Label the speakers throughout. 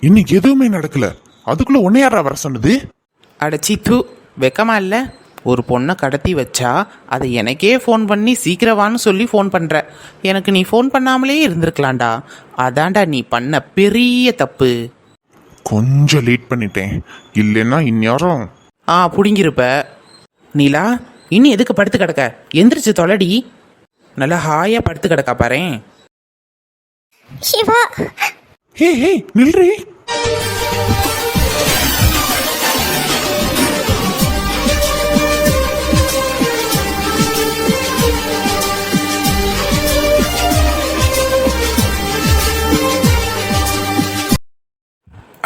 Speaker 1: இன்னைக்கு எதுவுமே நடக்கல. அதுக்குள்ள உன்னை யாரா வர சொன்னது?
Speaker 2: அடச்சி தூ, வெக்கமா இல்லை? ஒரு பொண்ணை கடத்தி வச்சா அதை எனக்கே ஃபோன் பண்ணி சீக்கிரவான்னு சொல்லி ஃபோன் பண்ணுற. எனக்கு நீ ஃபோன் பண்ணாமலே இருந்திருக்கலாம்டா. அதான்டா நீ பண்ண பெரிய தப்பு.
Speaker 1: கொஞ்சம் லேட் பண்ணிட்டேன், இல்லைன்னா இந்நேரம்
Speaker 2: பிடிங்கிருப்ப. நீலா, இன்னும் எதுக்கு படுத்து கிடக்க? எந்திரிச்சு தொலைடி. நல்லா ஹாயா படுத்து கிடக்கா பாரேன்.
Speaker 3: சிவா,
Speaker 1: ஹே ஹே நில்றி.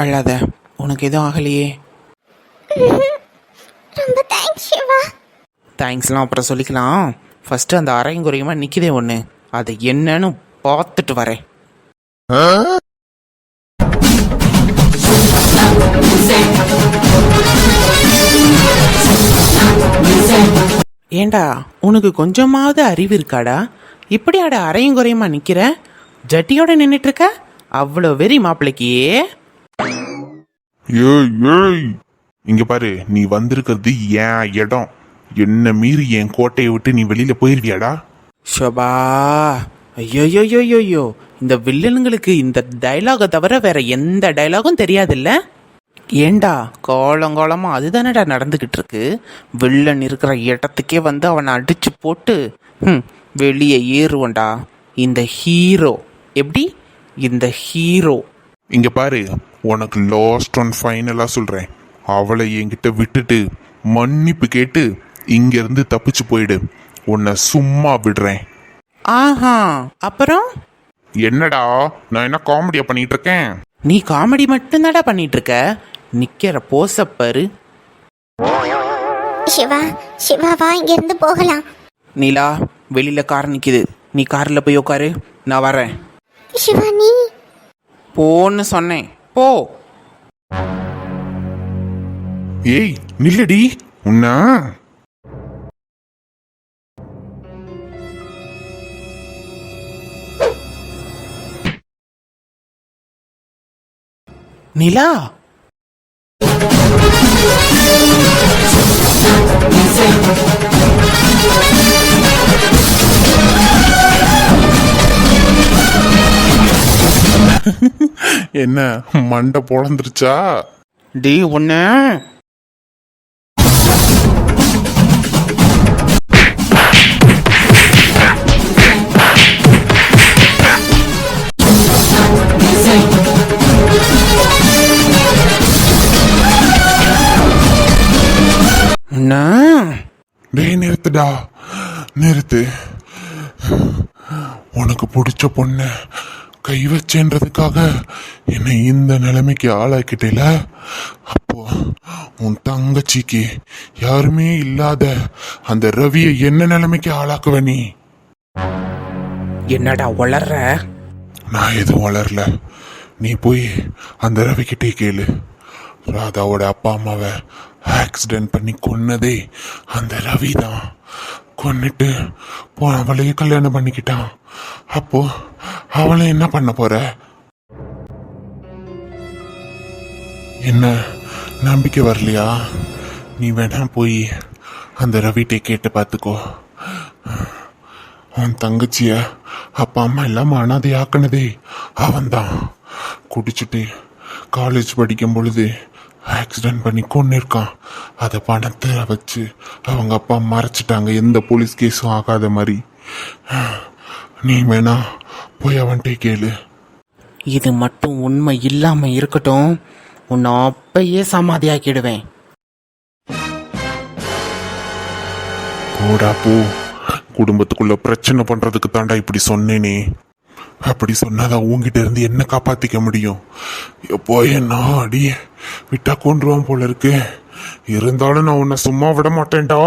Speaker 2: அழாத, உனக்கு எதுவும் ஆகலையே.
Speaker 3: ரொம்ப தேங்க்ஸ் சிவா.
Speaker 2: தேங்க்ஸ்லாம் அப்புறம் சொல்லிக்கலாம். ஃபஸ்ட்டு அந்த அரையும் குறையுமா நிற்கிதே ஒன்று, அது என்னன்னு பார்த்துட்டு வரேன். ஏண்டா, உனக்கு கொஞ்சமாவது அறிவு இருக்காடா? இப்படியாடா அரையும் குறையுமா நிற்கிற? ஜட்டியோட நின்றுட்டு இருக்க? அவ்வளோ வெறி மாப்பிள்ளைக்கு.
Speaker 1: ஏய் ஏய், இங்க பாரு, நீ வந்திருக்கிறது என் இடம். என்ன மீறி என் கோட்டையை விட்டு நீ வெளியில போயிருவியாடா?
Speaker 2: ஷபா, ஐயோயோயோயோயோ, இந்த வில்லனுங்களுக்கு இந்த டைலாகை தவிர வேற எந்த டைலாகும் தெரியாதுல்ல? ஏண்டா, காலங்காலமா அதுதானடா நடந்துகிட்டு இருக்கு. வில்லன் இருக்கிற இடத்துக்கே வந்து அவனை அடிச்சு போட்டு வெளியே ஏறுவன்டா இந்த ஹீரோ. எப்படி இந்த ஹீரோ?
Speaker 1: இங்க பாரு, உனக்கு லாஸ்ட் ஒன் ஃபைனலா சொல்றேன். அவளை என்கிட்ட விட்டுட்டு மன்னிப்பு கேட்டு இங்க இருந்து தப்பிச்சு போயிடு. உன்னை சும்மா விடுறேன்.
Speaker 2: ஆஹா, அப்புறம்
Speaker 1: என்னடா, நான் என்ன காமெடியா பண்ணிட்டு இருக்கேன்?
Speaker 2: நீ காமெடி மட்டும்தாடா பண்ணிட்டு இருக்க. நிக்கிற போசப்பாரு.
Speaker 3: சிவா, சிவா வா, இங்க இருந்து போகலாம்.
Speaker 2: நீலா, வெளியில கார் நிக்குது, நீ கார்ல போய் உட்காரு, நான் வரேன்.
Speaker 3: சிவா நீ
Speaker 2: போன்னு சொன்னேன், போ.
Speaker 1: ஏய் நில்லடி உன்னா.
Speaker 2: நிலா,
Speaker 1: என்ன மண்டை பொழந்துருச்சா?
Speaker 2: டி ஒண்ணு.
Speaker 1: டேய் நிறுத்துடா, நிறுத்து. உனக்கு பிடிச்ச பொண்ணு கை வச்சேன்றதுக்காக என்னை இந்த நிலைமைக்கு ஆளாக்கிட்டேல. அப்போ உன் தங்கச்சிக்கு யாருமே இல்லாத அந்த ரவியை என்ன நிலைமைக்கு ஆளாக்குவ நீ?
Speaker 2: என்னடா வளர்ற?
Speaker 1: நான் எதுவும் வளரல. நீ போய் அந்த ரவி கிட்டே கேளு. ராதாவோட அப்பா அம்மாவை ஆக்சிடென்ட் பண்ணி கொன்னதே அந்த ரவி தான். கொன்னுட்டு அவளையே கல்யாணம் பண்ணிக்கிட்டான். அப்போ அவளை என்ன பண்ண போற? என்ன நம்பிக்கை வரலையா? நீ வேணா போய் அந்த ரவிட்டே கேட்டு பார்த்துக்கோ. உன் தங்கச்சிய அப்பா அம்மா எல்லாம் அனாதையாக்குனதே அவன்தான். குடிச்சுட்டு காலேஜ் படிக்கும் பொழுது ஆக்சிடென்ட் பண்ணி கொன்னிருக்கான். அதை பணத்தை வச்சு அவங்க அப்பா மறைச்சிட்டாங்க, எந்த போலீஸ் கேஸும் ஆகாத மாதிரி. நீ வேணா போய் அவன்கிட்ட கேளு.
Speaker 2: இது மட்டும் உண்மை இல்லாம இருக்கட்டும், உன்னை அப்பயே சமாதியாக்கிடுவேன்.
Speaker 1: போடா போ. குடும்பத்துக்குள்ள பிரச்சனை பண்றதுக்கு தாண்டா இப்படி சொன்னேனே. அப்படி சொன்னாதான் உங்ககிட்ட இருந்து என்ன காப்பாத்திக்க முடியும். எப்போ என்ன அடி விட்டா கொன்றுவான் போல இருக்கு. இருந்தாலும் நான் உன்னை சும்மா விட மாட்டேன்டா.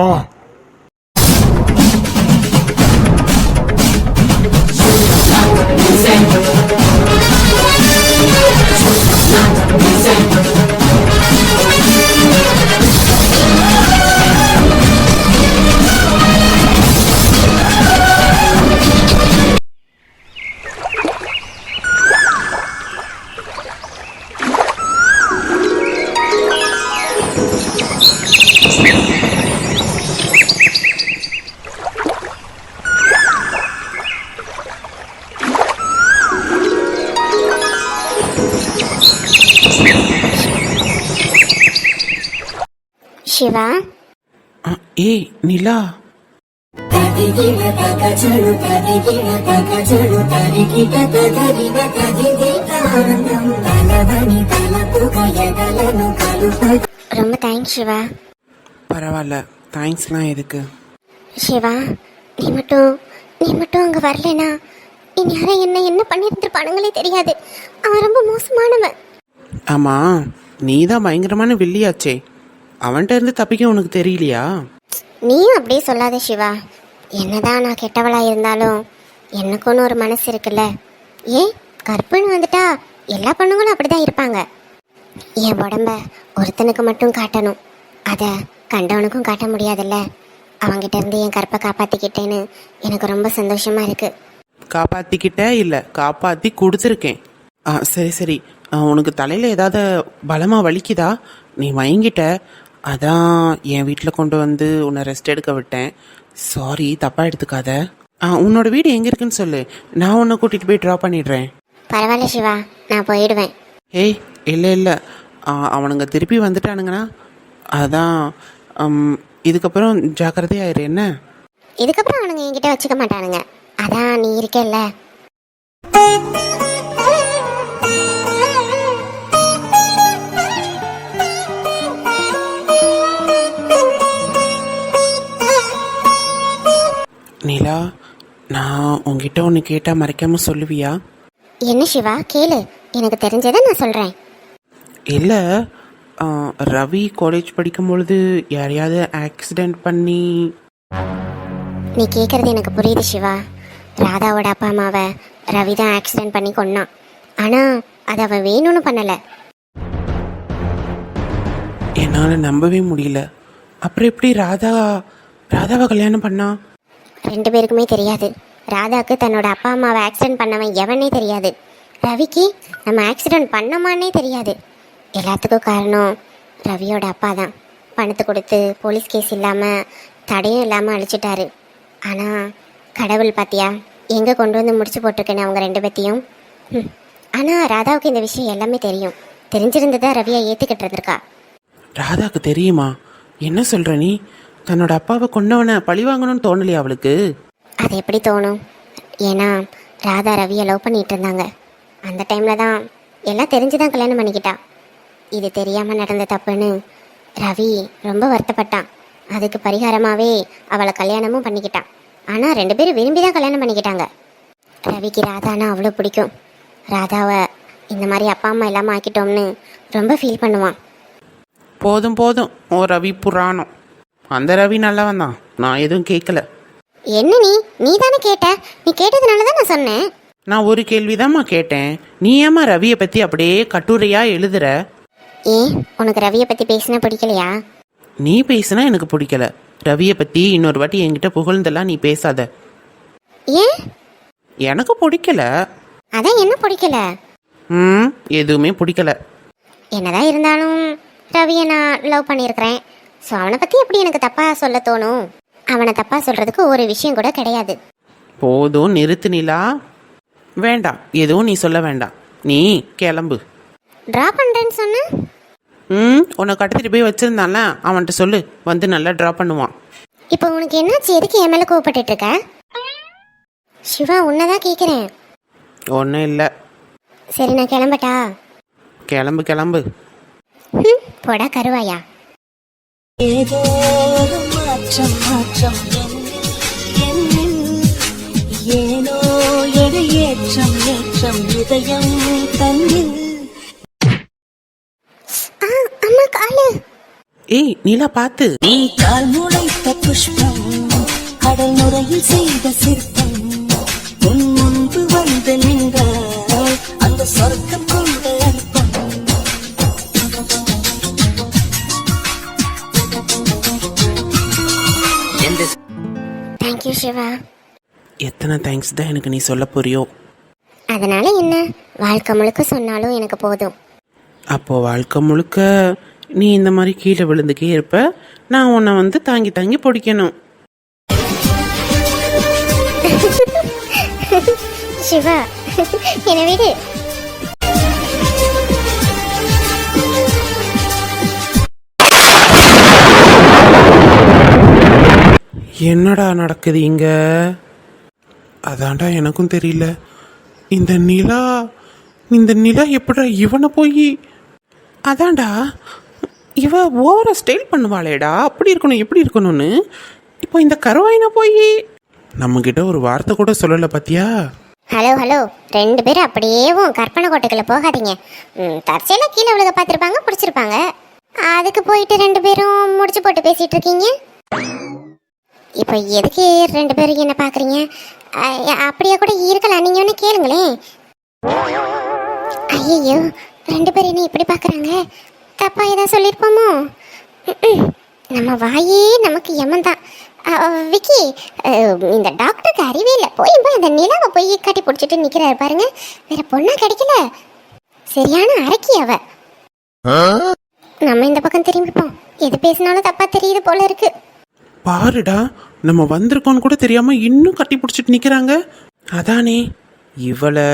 Speaker 3: சிவா
Speaker 2: ஏய் நிலா,
Speaker 3: ரொம்ப தேங்க்ஸ் சிவா.
Speaker 2: பரவாயில்ல, தேங்க்ஸ்லாம் எதுக்கு?
Speaker 3: சிவா நீ மட்டும் அங்கே வரலனா இந்நேரம் என்ன பண்ணியிருந்துருப்பானுங்களே தெரியாது. அவன் ரொம்ப மோசமானவன்.
Speaker 2: ஆமாம், நீ தான் பயங்கரமான வில்லியாச்சே, அவன்கிட்ட இருந்து தப்பிக்க உனக்கு தெரியலையா?
Speaker 3: நீயும் அப்படியே சொல்லாத சிவா. என்னதான் நான் கெட்டவளா இருந்தாலும் எனக்குன்னு ஒரு மனசு இருக்குல்ல. ஏன் கற்புன்னு வந்துட்டா எல்லா பொண்ணுங்களும் அப்படிதான் இருப்பாங்க. என் உடம்ப ஒருத்தனுக்கு மட்டும் காட்டணும், அதை கண்டவனுக்கும் காட்ட முடியாதுல்ல. அவங்கிட்ட இருந்து என் கற்பை காப்பாத்திக்கிட்டேன்னு எனக்கு ரொம்ப சந்தோஷமா இருக்கு.
Speaker 2: காப்பாற்றிக்கிட்ட இல்லை, காப்பாற்றி கொடுத்துருக்கேன். சரி சரி, உனக்கு தலையில் ஏதாவது பலமாக வலிக்குதா? நீ மயங்கிட்ட, அதான் என் வீட்டில் கொண்டு வந்து உன்னை ரெஸ்ட் எடுக்க விட்டேன். சாரி, தப்பாக எடுத்துக்காத. உன்னோட வீடு எங்கே இருக்குன்னு சொல்லு, நான் உன்னை கூட்டிகிட்டு போய் ட்ராப் பண்ணிடுறேன்.
Speaker 3: பரவாயில்ல சிவா, நான் போயிடுவேன்.
Speaker 2: ஏய் இல்லை அவனுங்க திருப்பி வந்துட்டானுங்கண்ணா, அதான் இதுக்கப்புறம் ஜாக்கிரதையாயிரு என்ன.
Speaker 3: இதுக்கப்புறம் அவனுங்க என்கிட்ட வச்சுக்க மாட்டானுங்க, அதான் நீ இருக்கல்ல.
Speaker 2: நிலா, நான் உங்ககிட்ட ஒன்று கேட்டால் மறைக்காம சொல்லுவியா?
Speaker 3: என்ன சிவா கேளு, எனக்கு தெரிஞ்சதை நான் சொல்றேன்.
Speaker 2: இல்லை, ரவி காலேஜ் படிக்கும் பொழுது யாரையாவது ஆக்சிடெண்ட் பண்ணி...
Speaker 3: நீ கேட்கறது எனக்கு புரியுது சிவா. ராதாவோட அப்பா அம்மாவை ரவி தான் ஆக்சிடென்ட் பண்ணி கொன்னான். ஆனா அதை அவன் வேணும்னு பண்ணல.
Speaker 2: என்னால் நம்பவே முடியல. அப்புறம் எப்படி ராதாவை கல்யாணம் பண்ணா?
Speaker 3: 2 பேருக்குமே தெரியாது. ராதாக்கு தன்னோட அப்பா அம்மாவை ஆக்சிடென்ட் பண்ணவன் எவனே தெரியாது. ரவிக்கு நம்ம ஆக்சிடென்ட் பண்ணமானே தெரியாது. எல்லாத்துக்கும் காரணம் ரவியோட அப்பா தான். பணத்தை கொடுத்து போலீஸ் கேஸ் இல்லாமல் தடையும் இல்லாமல் அழிச்சிட்டாரு. ஆனால் கடவுள் பாத்தியா எங்கே கொண்டு வந்து முடிச்சு போட்டிருக்கேன்னு அவங்க 2 பேத்தையும். ஆனால் ராதாவுக்கு இந்த விஷயம் எல்லாமே தெரியும். தெரிஞ்சிருந்ததா ரவியை ஏற்றுக்கிட்டு இருந்திருக்கா.
Speaker 2: ராதாக்கு தெரியுமா? என்ன சொல்கிற நீ? தன்னோட அப்பாவை கொண்டவனை பழி வாங்கணும்னு தோணலையா அவளுக்கு?
Speaker 3: அது எப்படி தோணும்? ஏன்னா ராதா ரவியை லவ் பண்ணிட்டு இருந்தாங்க. அந்த டைமில் தான் எல்லாம் தெரிஞ்சுதான் கல்யாணம் பண்ணிக்கிட்டா. இது தெரியாமல் நடந்த தப்புன்னு ரவி ரொம்ப வருத்தப்பட்டான். அதுக்கு பரிகாரமாகவே அவளை கல்யாணமும் பண்ணிக்கிட்டான். ஆனால் 2 பேரும் விரும்பி தான் கல்யாணம் பண்ணிக்கிட்டாங்க. ரவிக்கு ராதானா அவ்வளோ பிடிக்கும். ராதாவை இந்த மாதிரி அப்பா அம்மா இல்லாமல் ஆக்கிட்டோம்னு ரொம்ப ஃபீல் பண்ணுவான்.
Speaker 2: போதும் ஓ ரவி புராணம். அந்த ரவி நல்லவன் தான், நான் எதுவும் கேட்கல.
Speaker 3: என்ன நீ தானே கேட்ட? நீ கேட்டதுனால தான் நான் சொன்னேன்.
Speaker 2: நான் ஒரு கேள்விதாம்மா கேட்டேன். நீ ஏம்மா ரவியை பற்றி அப்படியே கட்டுரையாக எழுதுற?
Speaker 3: ஏன் உனக்கு ரவியை பற்றி பேசினா பிடிக்கலையா?
Speaker 2: நீ பேசினா எனக்கு பிடிக்கல. ரவியை பற்றி இன்னொரு வாட்டி என்கிட்ட புகழ்ந்தெல்லாம் நீ பேசாத.
Speaker 3: ஏன்?
Speaker 2: எனக்கு பிடிக்கல.
Speaker 3: அதான் என்ன பிடிக்கல?
Speaker 2: எதுவுமே பிடிக்கல.
Speaker 3: என்னதான் இருந்தாலும் ரவியை நான் லவ் பண்ணியிருக்கிறேன். ஸோ அவனை பற்றி எப்படி எனக்கு தப்பாக சொல்ல தோணும்? அவனை தப்பாக சொல்கிறதுக்கு ஒரு விஷயம் கூட கிடையாது.
Speaker 2: போதும், நிறுத்து நிலா. வேண்டாம், எதுவும் நீ சொல்ல வேண்டாம். நீ கிளம்பு.
Speaker 3: ட்ரா பண்ணுறேன்னு சொன்ன?
Speaker 2: உன்னை கடத்திட்டு போய் வச்சிருந்தான்ல, அவன்கிட்ட சொல்லு, வந்து நல்லா ட்ரா பண்ணுவான்.
Speaker 3: இப்போ உனக்கு என்னாச்சு? எதுக்கு என் மேலே கோவப்பட்டு இருக்க? சிவா உன்னதான் கேட்குறேன்.
Speaker 2: ஒன்றும் இல்லை.
Speaker 3: சரி நான் கிளம்பட்டா?
Speaker 2: கிளம்பு.
Speaker 3: போடா கருவாயா.
Speaker 4: ஏதோ ஒரு மாற்றம் ஏனோ ஒரு ஏற்றம் இதயம் தன்னில்.
Speaker 3: அம்மா காலு.
Speaker 2: ஏய் நீலா பார்த்து.
Speaker 4: நீ கால் முளைத்த புஷ்பம், கடல் நுரையில் செய்த சிற்பம், உன் முன்பு வந்து நின்றால் அந்த சொர்க்கம் கொண்ட அற்பம்.
Speaker 3: தேங்க்யூ சிவா.
Speaker 2: எத்தனை தேங்க்ஸ் தான் எனக்கு நீ சொல்ல போறியோ?
Speaker 3: அதனால என்ன, வாழ்க்கை முழுக்க சொன்னாலும் எனக்கு போதும்.
Speaker 2: அப்போ வாழ்க்கை முழுக்க நீ இந்த மாதிரி கீழே விழுந்துக்கே இருப்ப, நான் உன்னை வந்து தாங்கி தாங்கி பிடிக்கணும்.
Speaker 3: சிவா என்னை விடு.
Speaker 2: என்னடா நடக்குது இங்க? அதான்டா எனக்கும் தெரியல. இந்த நிலா எப்படா இவனை போய் அதான்டா இவ ஓவரா ஸ்டைல் பண்ணுவாளேடா, அப்படி இருக்கணும் எப்படி இருக்கணும்னு. இப்போ இந்த கருவாயினை போய் நம்மக்கிட்ட ஒரு வார்த்தை கூட சொல்லலை பாத்தியா?
Speaker 3: ஹலோ ஹலோ, 2 பேரும் அப்படியேவும் கற்பனை கோட்டைக்குள்ள போகாதீங்க. தற்செயலாக கீழே விழுக பார்த்துருப்பாங்க, பிடிச்சிருப்பாங்க. அதுக்கு போயிட்டு 2 பேரும் முடிச்சு போட்டு பேசிட்டு இருக்கீங்க. இப்போ எதுக்கு 2 பேரும் என்ன பார்க்குறீங்க? அப்படியே கூட இருக்கலாம், நீங்கள் ஒன்று கேளுங்களேன். ஐயோ, 2 பேரும் என்ன இப்படி பார்க்குறாங்க? தப்பா ஏதாவது சொல்லியிருப்போமோ? நம்ம வாயே நமக்கு யமன்தான். விக்கி, இந்த டாக்டருக்கு அறிவே இல்லை. போய் அந்த நிலாவை போய் கட்டி பிடிச்சிட்டு நிற்கிறாரு பாருங்க. வேற பொண்ணா கிடைக்கல, சரியான அரக்கி அவ. நம்ம இந்த பக்கம் திரும்பிப்போம். எது பேசினாலும் தப்பா தெரியுது போல இருக்கு.
Speaker 2: பாருடா, நம்ம வந்திருக்கோன்னு கூட தெரியாம இன்னும் கட்டி பிடிச்சிட்டு நிக்கிறாங்க. அதானே இவளை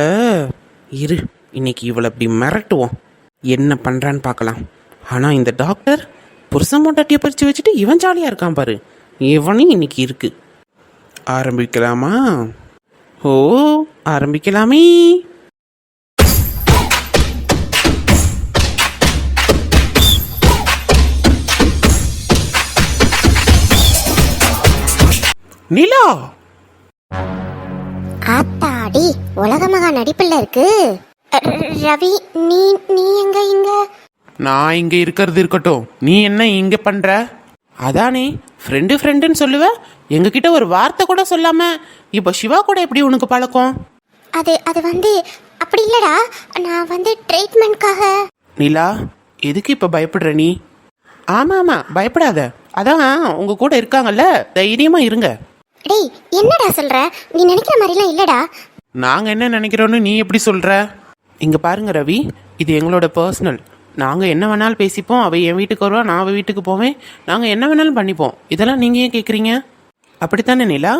Speaker 2: இரு, இன்னைக்கு இவளை இப்படி மிரட்டுவோம், என்ன பண்றான்னு பார்க்கலாம். ஆனா இந்த டாக்டர் புருஷன் மொட்டாட்டியை பறிச்சு வச்சுட்டு இவன் ஜாலியா இருக்கான் பாரு. இவனும் இன்னைக்கு இருக்கு. ஆரம்பிக்கலாமா? ஓ, ஆரம்பிக்கலாமே. நிலா,
Speaker 3: ஆத்தாடி, உலகமகா நடிப்புல இருக்கு. ரவி, நீ நீ எங்க இங்க?
Speaker 2: நான் இங்க இருக்கிறது இருக்கட்டும், நீ என்ன இங்க பண்ற? அதானே ஃப்ரெண்டுன்னு சொல்லுவ, எங்ககிட்ட ஒரு வார்த்தை கூட சொல்லாம இப்போ சிவா கூட எப்படி உனக்கு பழக்கம்?
Speaker 3: அது வந்து அப்படி இல்லடா, நான் வந்து ட்ரீட்மெண்ட்காக.
Speaker 2: நிலா, எதுக்கு இப்ப பயப்படுற நீ? ஆமா பயப்படாத, அதான் உங்க கூட இருக்காங்கல்ல, தைரியமா இருங்க.
Speaker 3: டேய், என்னடா சொல்ற? நீ நினைக்கிற மாதிரிலாம் இல்லடா.
Speaker 2: நாங்க என்ன நினைக்கிறோன்னு நீ எப்படி சொல்ற? இங்க பாருங்க ரவி, இது எங்களோட பர்சனல். நாங்க என்ன வேணாலும் பேசிப்போம். அவ என் வீட்டுக்கு வருவா, நான் அவ வீட்டுக்கு போவேன். நாங்க என்ன வேணாலும் பண்ணிப்போம். இதெல்லாம் நீங்க ஏன் கேக்குறீங்க? அப்படித்தானே நிலா?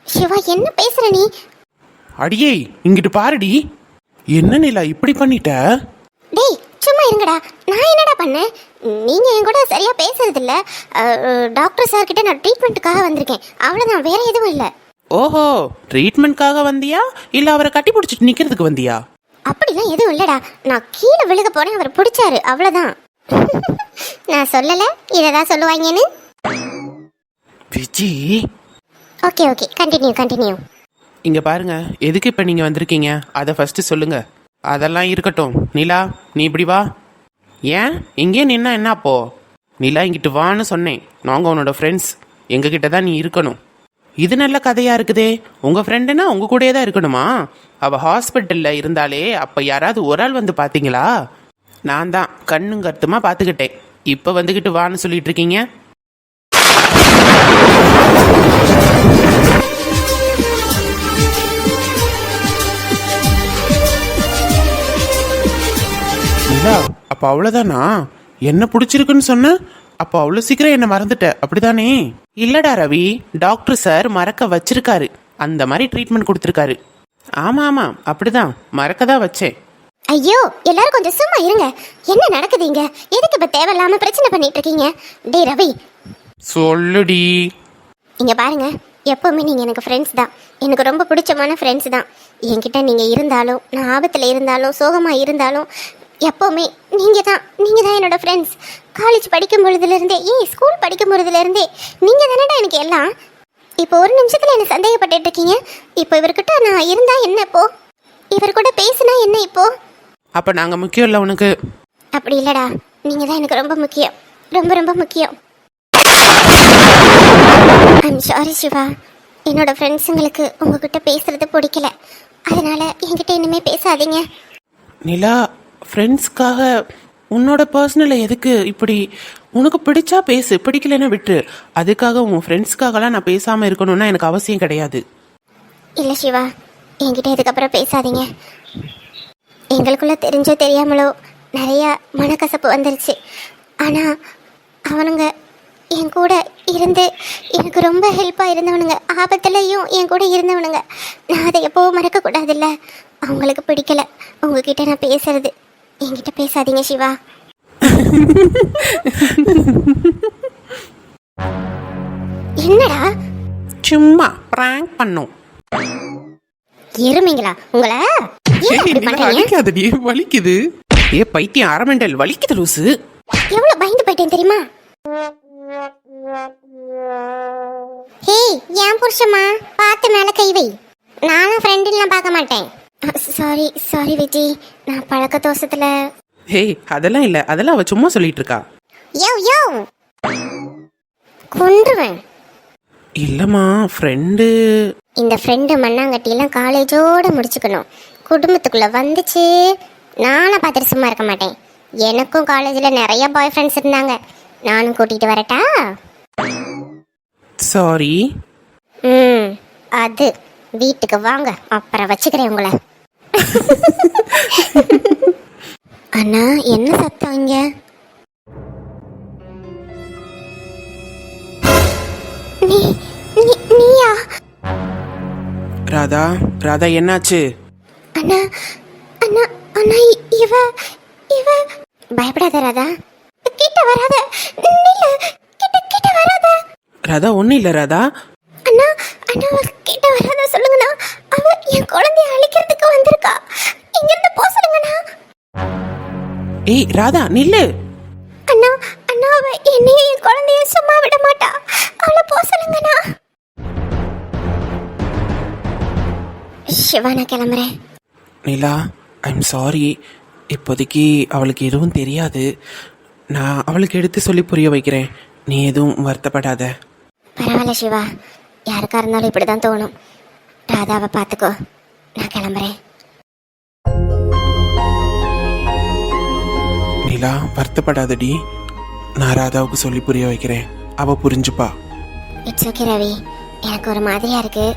Speaker 3: சிவா, என்ன பேசுற நீ?
Speaker 2: அடியே, இங்கிட்டு பாருடி. என்ன நிலா இப்படி பண்ணிட்ட?
Speaker 3: டேய், சும்மா இருங்கடா. நான் என்னடா பண்ணேன்? நீங்க என் கூட சரியா பேசுறது இல்ல. டாக்டர் சார் கிட்ட நான் ட்ரீட்மெண்ட்டுக்காக வந்திருக்கேன், அவ்வளவுதான், வேற எதுவும் இல்ல.
Speaker 2: ஓஹோ, ட்ரீட்மெண்ட்காக வந்தியா இல்ல அவரை கட்டி பிடிச்சிட்டு நிக்கிறதுக்கு வந்தியா?
Speaker 3: அப்படிலாம் எதுவும் இல்லடா. நான் கீழே விழுக போனேன், அவர் பிடிச்சாரு, அவ்வளவுதான். நான் சொல்லல இததான் சொல்லுவாங்கன்னு.
Speaker 2: Viji,
Speaker 3: okay continue.
Speaker 2: இங்க பாருங்க, எதுக்கு இப்ப நீங்க வந்திருக்கீங்க அதை ஃபர்ஸ்ட் சொல்லுங்க. அதெல்லாம் இருக்கட்டும். நிலா, நீ இப்படி வா. ஏன் இங்கே நின்னா என்ன அப்போ? நிலா, இங்கிட்டு வான்னு சொன்னேன். நாங்கள் உன்னோட ஃப்ரெண்ட்ஸ், எங்ககிட்ட தான் நீ இருக்கணும். இது நல்ல கதையா இருக்குதே. உங்க ஃப்ரெண்டுனா உங்க கூடயே தான் இருக்கணுமா? அவ ஹாஸ்பிட்டல்ல இருந்தாலே அப்ப யாராவது ஒரு ஆள் வந்து பாத்தீங்களா? நான் தான் கண்ணும் கருத்துமா பாத்துக்கிட்டேன். இப்ப வந்துகிட்டு வான்னு சொல்லிட்டு இருக்கீங்க. நிலா, அப்ப அவ்வளவுதானா? என்ன பிடிச்சிருக்குன்னு சொன்ன, அப்போ அவ்வளோ சீக்கிரம் என்ன மறந்துட்ட அப்படிதானே? இல்லடா ரவி, டாக்டர் சார் மறக்க வச்சிருக்காரு, அந்த மாதிரி ட்ரீட்மெண்ட் கொடுத்துருக்காரு. ஆமா அப்படிதான், மறக்க தான் வச்சேன்.
Speaker 3: ஐயோ, எல்லாரும் கொஞ்சம் சும்மா இருங்க. என்ன நடக்குது இங்க? எதுக்கு இப்ப தேவையில்லாம பிரச்சனை பண்ணிட்டு இருக்கீங்க? டேய் ரவி,
Speaker 2: சொல்லுடி.
Speaker 3: இங்க பாருங்க, எப்பவுமே நீங்க எனக்கு ஃப்ரெண்ட்ஸ் தான், எனக்கு ரொம்ப பிடிச்சமான ஃப்ரெண்ட்ஸ் தான். என்கிட்ட நீங்க இருந்தாலும், நான் ஆபத்துல இருந்தாலும், சோகமா இருந்தாலும், எப்பவுமே நீங்க தான் என்னோட ஃப்ரெண்ட்ஸ். காலேஜ் படிக்கும் பொழுதுலேருந்தே, ஸ்கூல் படிக்கும் பொழுதுலேருந்தே நீங்க தானடா எனக்கு எல்லாம். இப்போ ஒரு நிமிஷத்துல என்ன சந்தேகப்பட்டு இருக்கீங்க. இப்போ இவர்கிட்ட நான் இருந்தா என்ன, இப்போ இவர் கூட பேசினா என்ன இப்போ?
Speaker 2: அப்ப நாங்க முக்கியம் இல்லை உனக்கு?
Speaker 3: அப்படி இல்லடா, நீங்க தான் எனக்கு ரொம்ப முக்கியம், ரொம்ப முக்கியம். ஐம் சாரி சிவா, என்னோட ஃப்ரெண்ட்ஸுங்களுக்கு உங்ககிட்ட பேசுறது பிடிக்கல, அதனால என்கிட்ட இனிமே பேசாதீங்க.
Speaker 2: நிலா, ஃப்ரெண்ட்ஸ்க்காக உன்னோட பர்சனலை எதுக்கு இப்படி? உனக்கு பிடிச்சா பேசு, பிடிக்கலன்னா விட்டு. அதுக்காக உன் ஃப்ரெண்ட்ஸ்க்காகலாம் நான் பேசாமல் இருக்கணும்னா எனக்கு அவசியம் கிடையாது.
Speaker 3: இல்லை சிவா, என்கிட்ட இதுக்கப்புறம் பேசாதீங்க. எங்களுக்குள்ள தெரிஞ்சோ தெரியாமலோ நிறையா மனக்கசப்பு வந்துருச்சு. ஆனால் அவனுங்க என் கூட இருந்து எனக்கு ரொம்ப ஹெல்ப்பாக இருந்தவனுங்க, ஆபத்துலையும் என் கூட இருந்தவனுங்க. நான் அதை எப்போவும் மறக்கக்கூடாதுல்ல. அவங்களுக்கு பிடிக்கல உங்ககிட்ட நான் பேசுறது. என்கிட்ட பேசாதீங்க சிவா. என்னடா
Speaker 2: சும்மா ப்ராங்க் பண்ணோம்.
Speaker 3: எருமைங்களா உங்களை ஏன் இப்படி பண்றீங்க?
Speaker 2: வலிக்காதடி, வலிக்குது. ஏ பைத்தியம் அரமெண்டல், வலிக்குது லூசு.
Speaker 3: எவ்வளவு பயந்து போயிட்டேன் தெரியுமா? ஹேய் ஏன் புருஷமா பார்த்து மேல கை வை. நானும் ஃப்ரெண்டுலாம் பார்க்க மாட்டேன். சாரி சாரி விஜி, நான் பழக்க தோசத்துல.
Speaker 2: ஹே அதெல்லாம் இல்ல, அதெல்லாம் அவ சும்மா சொல்லிட்டு இருக்கா.
Speaker 3: யோ யோ கொன்றுவேன்.
Speaker 2: இல்லம்மா ஃப்ரெண்டு.
Speaker 3: இந்த ஃப்ரெண்டு மண்ணாங்கட்டியெல்லாம் காலேஜோட முடிச்சுக்கணும். குடும்பத்துக்குள்ள வந்துச்சு நானும் பார்த்துட்டு சும்மா இருக்க மாட்டேன். எனக்கும் காலேஜில் நிறைய பாய் ஃப்ரெண்ட்ஸ் இருந்தாங்க. நானும் கூட்டிகிட்டு வரட்டா?
Speaker 2: சாரி.
Speaker 3: அது வீட்டுக்கு வாங்க, அப்புறம் வச்சுக்கிறேன் உங்களை. அண்ணா என்ன சத்தம் இங்க? நீயா?
Speaker 2: ராதா, ராதா என்னாச்சு?
Speaker 3: அண்ணா அண்ணா அண்ணா இவ இவ பயப்படாத ராதா, கிட்ட வராத. நில்லு, கிட்ட வராத.
Speaker 2: ராதா ஒன்றும் இல்லை ராதா.
Speaker 3: அண்ணா அண்ணா கிட்ட வராத சொல்லுங்கண்ணா. அவ என் குழந்தைய அழிக்கிறதுக்கு வந்திருக்கா. இங்கிருந்து போ சொல்லுங்கண்ணா.
Speaker 2: ஏய் ராதா நில்லு.
Speaker 3: அண்ணா அண்ணா அவ என்னையும் என் குழந்தைய சும்மா விட மாட்டா. அவளை போ சொல்லுங்கண்ணா. சிவா நான் கிளம்புறேன்.
Speaker 2: நிலா ஐம் சாரி. இப்போதைக்கு அவளுக்கு எதுவும் தெரியாது. நான் அவளுக்கு எடுத்து சொல்லி புரிய வைக்கிறேன். நீ எதுவும் வருத்தப்படாத.
Speaker 3: பரவாயில்ல சிவா, யாருக்கா இருந்தாலும் இப்படி தான் தோணும். ராதாவை பார்த்துக்கோ, நான் கிளம்புறேன்.
Speaker 2: நிலா வருத்தப்படாதடி. நான் ராதாவுக்கு சொல்லி புரிய வைக்கிறேன், அவ புரிஞ்சுப்பா.
Speaker 3: இட்ஸ் ஓகே ரவி, எனக்கு ஒரு மாதிரியா இருக்கு.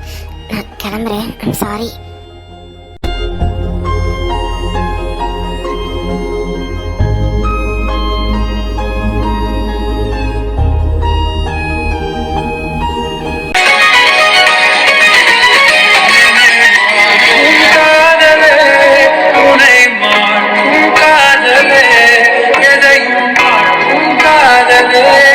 Speaker 3: நான் கிளம்புறேன். I'm sorry.
Speaker 5: காதலே